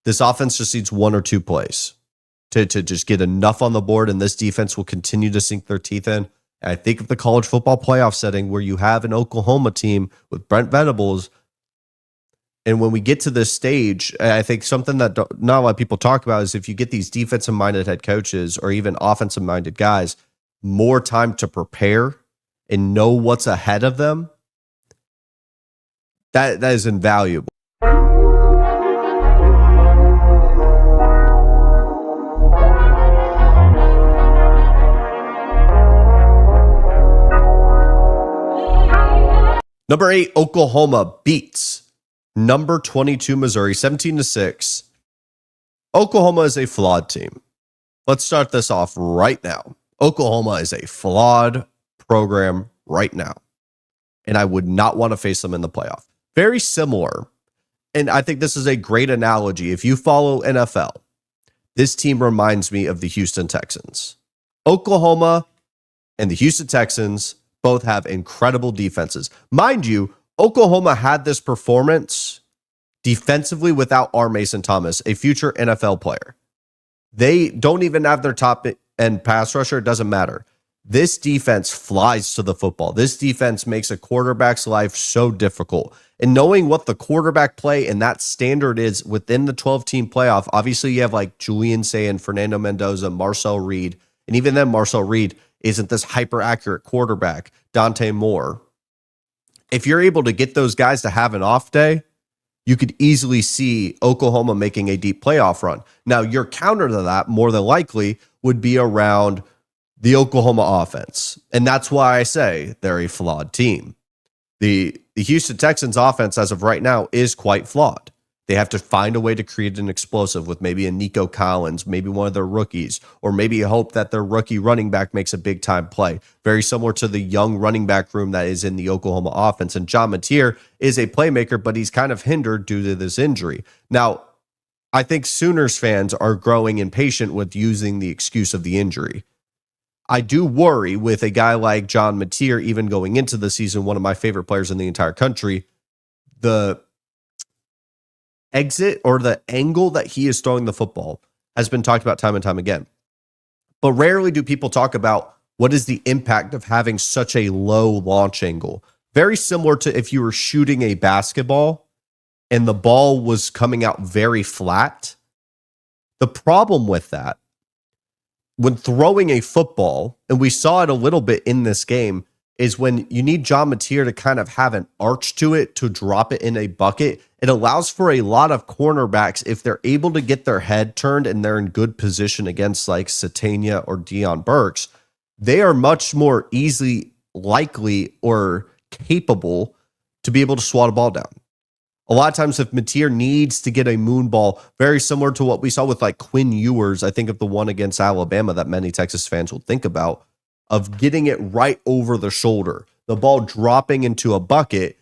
This offense just needs one or two plays to just get enough on the board, and this defense will continue to sink their teeth in. And I think of the college football playoff setting where you have an Oklahoma team with Brent Venables. And when we get to this stage, I think something that not a lot of people talk about is if you get these defensive-minded head coaches or even offensive-minded guys more time to prepare and know what's ahead of them, that is invaluable. Number 8, Oklahoma beats number 22 Missouri 17-6. Oklahoma is a flawed team. Let's start this off right now. Oklahoma is a flawed program right now, and I would not want to face them in the playoff. Very similar, and I think this is a great analogy. If you follow NFL, this team reminds me of the Houston Texans. Oklahoma and the Houston Texans both have incredible defenses. Mind you, Oklahoma had this performance defensively without R. Mason Thomas, a future NFL player. They don't even have their top end pass rusher. It doesn't matter. This defense flies to the football. This defense makes a quarterback's life so difficult. And knowing what the quarterback play and that standard is within the 12-team playoff, obviously you have like Julian Sayin, Fernando Mendoza, Marcel Reed, and even then Marcel Reed isn't this hyper-accurate quarterback, Dante Moore. If you're able to get those guys to have an off day, you could easily see Oklahoma making a deep playoff run. Now, your counter to that, more than likely, would be around the Oklahoma offense. And that's why I say they're a flawed team. The Houston Texans offense, as of right now, is quite flawed. They have to find a way to create an explosive with maybe a Nico Collins, maybe one of their rookies, or maybe hope that their rookie running back makes a big-time play. Very similar to the young running back room that is in the Oklahoma offense. And John Mateer is a playmaker, but he's kind of hindered due to this injury. Now, I think Sooners fans are growing impatient with using the excuse of the injury. I do worry with a guy like John Mateer, even going into the season, one of my favorite players in the entire country, the exit or the angle that he is throwing the football has been talked about time and time again. But rarely do people talk about what is the impact of having such a low launch angle. Very similar to if you were shooting a basketball and the ball was coming out very flat. The problem with that, when throwing a football, and we saw it a little bit in this game, is when you need John Mateer to kind of have an arch to it to drop it in a bucket. It allows for a lot of cornerbacks, if they're able to get their head turned and they're in good position against like Satania or Deion Burks, they are much more easily likely or capable to be able to swat a ball down. A lot of times if Mateer needs to get a moon ball, very similar to what we saw with like Quinn Ewers, I think of the one against Alabama that many Texas fans will think about, of getting it right over the shoulder, the ball dropping into a bucket.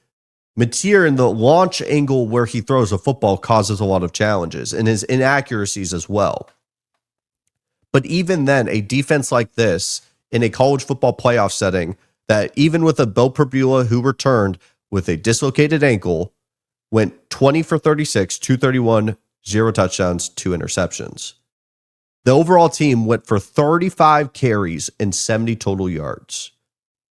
Mateer in the launch angle where he throws a football causes a lot of challenges and his inaccuracies as well. But even then, a defense like this in a college football playoff setting, that even with a Bill Perbula who returned with a dislocated ankle, went 20 for 36, 231, 0 touchdowns, 2 interceptions. The overall team went for 35 carries and 70 total yards,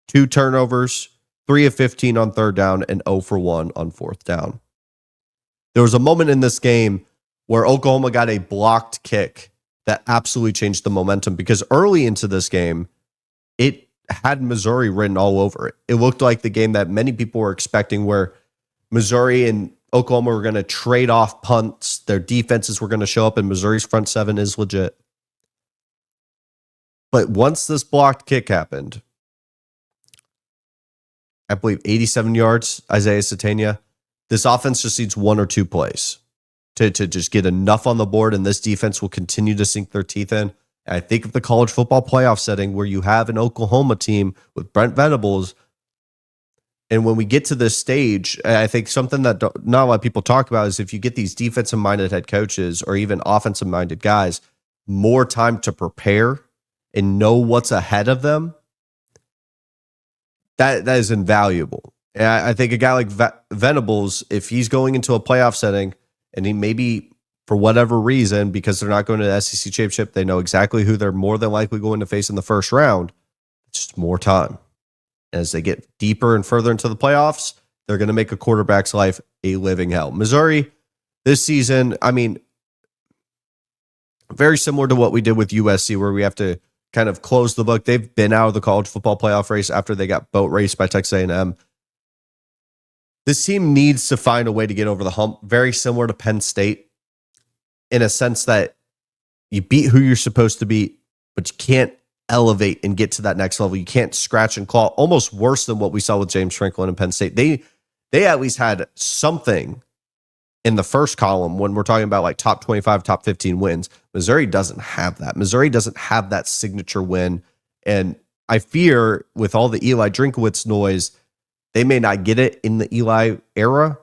2 turnovers, 3 of 15 on third down, and 0 for 1 on fourth down. There was a moment in this game where Oklahoma got a blocked kick that absolutely changed the momentum, because early into this game, it had Missouri written all over it. It looked like the game that many people were expecting, where Missouri and Oklahoma were going to trade off punts. Their defenses were going to show up, and Missouri's front seven is legit. But once this blocked kick happened, I believe 87 yards, Isaiah Satania, this offense just needs one or two plays to just get enough on the board, and this defense will continue to sink their teeth in. And I think of the college football playoff setting where you have an Oklahoma team with Brent Venables. And when we get to this stage, I think something that not a lot of people talk about is if you get these defensive-minded head coaches or even offensive-minded guys more time to prepare and know what's ahead of them, that is invaluable. And I think a guy like Venables, if he's going into a playoff setting and he maybe for whatever reason, because they're not going to the SEC championship, they know exactly who they're more than likely going to face in the first round. It's just more time. As they get deeper and further into the playoffs, they're going to make a quarterback's life a living hell. Missouri this season, I mean, very similar to what we did with USC, where we have to kind of close the book. They've been out of the college football playoff race after they got boat raced by Texas A&M. This team needs to find a way to get over the hump, very similar to Penn State, in a sense that you beat who you're supposed to beat, but you can't elevate and get to that next level. You can't scratch and claw, almost worse than what we saw with James Franklin and Penn State. They at least had something in the first column when we're talking about like top 25, top 15 wins. Missouri doesn't have that. Missouri doesn't have that signature win. And I fear with all the Eli Drinkowitz noise, they may not get it in the Eli era.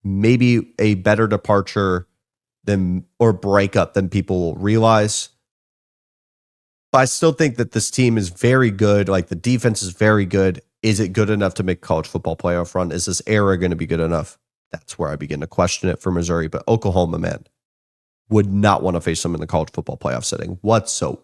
Maybe a better departure than or breakup than people will realize. But I still think that this team is very good. Like the defense is very good. Is it good enough to make college football playoff run? Is this era going to be good enough? That's where I begin to question it for Missouri. But Oklahoma, man, would not want to face them in the college football playoff setting whatsoever.